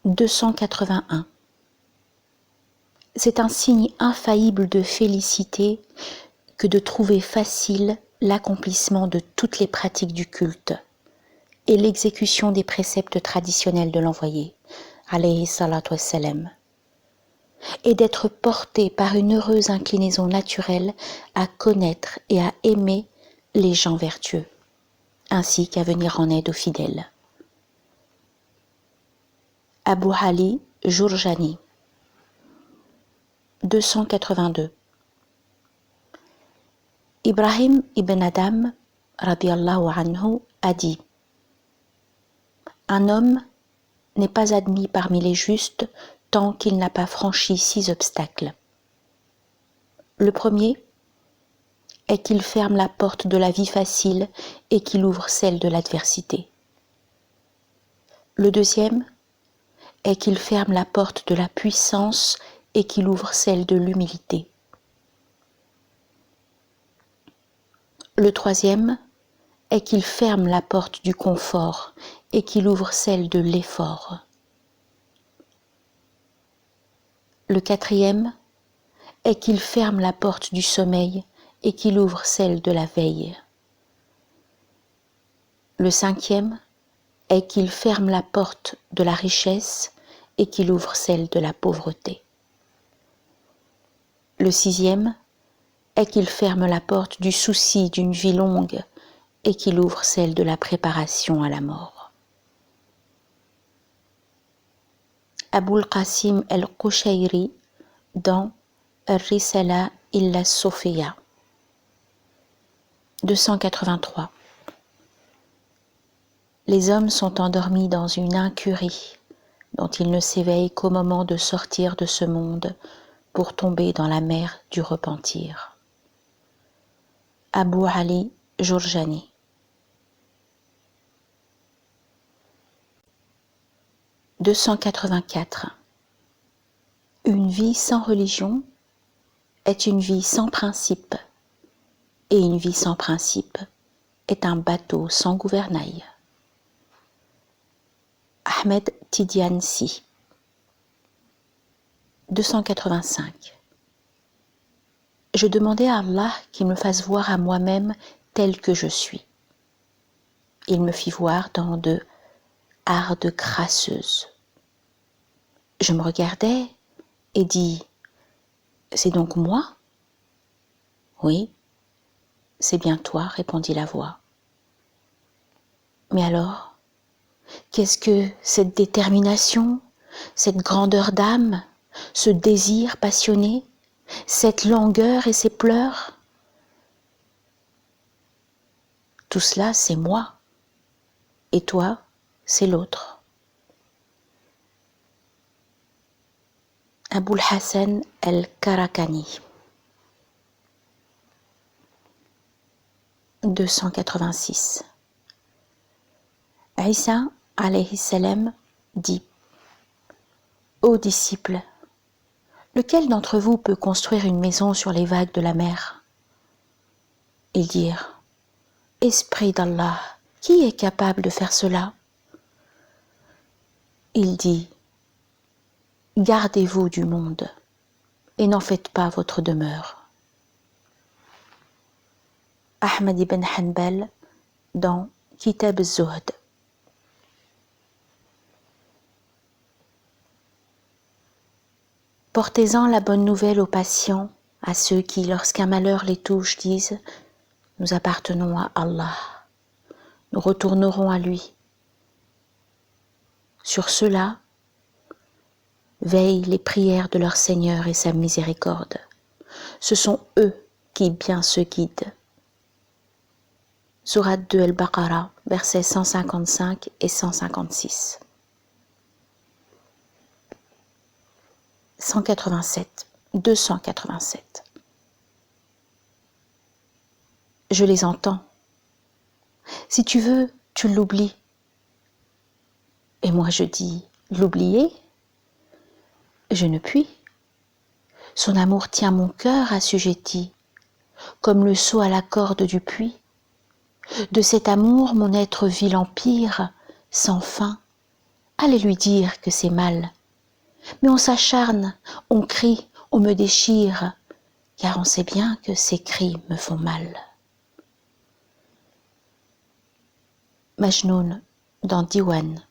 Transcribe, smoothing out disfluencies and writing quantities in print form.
281. C'est un signe infaillible de félicité que de trouver facile l'accomplissement de toutes les pratiques du culte et l'exécution des préceptes traditionnels de l'envoyé, alayhi salatu wassalam, et d'être porté par une heureuse inclinaison naturelle à connaître et à aimer les gens vertueux, ainsi qu'à venir en aide aux fidèles. Abu Ali Jurjani 282. Ibrahim ibn Adam radiyallahu anhu a dit: un homme n'est pas admis parmi les justes tant qu'il n'a pas franchi 6 obstacles. Le premier est qu'il ferme la porte de la vie facile et qu'il ouvre celle de l'adversité. Le deuxième est qu'il ferme la porte de la puissance et qu'il ouvre celle de l'humilité. Le troisième est qu'il ferme la porte du confort et qu'il ouvre celle de l'effort. Le quatrième est qu'il ferme la porte du sommeil et qu'il ouvre celle de la veille. Le cinquième est qu'il ferme la porte de la richesse et qu'il ouvre celle de la pauvreté. Le sixième est qu'il ferme la porte du souci d'une vie longue et qu'il ouvre celle de la préparation à la mort. Abul Qasim al-Qushayri dans Ar-Risala illa Sofiya 283. Les hommes sont endormis dans une incurie dont ils ne s'éveillent qu'au moment de sortir de ce monde pour tomber dans la mer du repentir. Abu Ali Jurjani 284. Une vie sans religion est une vie sans principe, et une vie sans principe est un bateau sans gouvernail. Ahmed Tidiane-Si 285. Je demandais à Allah qu'il me fasse voir à moi-même tel que je suis. Il me fit voir dans de hardes crasseuses. Je me regardais et dis: c'est donc moi? Oui, c'est bien toi, répondit la voix. Mais alors, qu'est-ce que cette détermination, cette grandeur d'âme, ce désir passionné, cette langueur et ces pleurs? Tout cela, c'est moi. Et toi, c'est l'autre. Aboul Hassan al-Karakani 286. Isa alayhi salam dit: ô disciples, lequel d'entre vous peut construire une maison sur les vagues de la mer? Ils dirent: Esprit d'Allah, qui est capable de faire cela? Il dit: gardez-vous du monde et n'en faites pas votre demeure. Ahmad ibn Hanbal dans Kitab az-Zuhd. Portez-en la bonne nouvelle aux patients, à ceux qui, lorsqu'un malheur les touche, disent: nous appartenons à Allah, nous retournerons à lui. Sur ceux-là veillent les prières de leur Seigneur et sa miséricorde. Ce sont eux qui bien se guident. Sourate 2 Al-Baqarah, versets 155 et 156. 187, 287. Je les entends. Si tu veux, tu l'oublies. Et moi je dis: l'oublier? Je ne puis. Son amour tient mon cœur assujetti, comme le seau à la corde du puits. De cet amour mon être vit l'empire, sans fin, allez lui dire que c'est mal. Mais on s'acharne, on crie, on me déchire, car on sait bien que ces cris me font mal. Majnoun dans Diwan.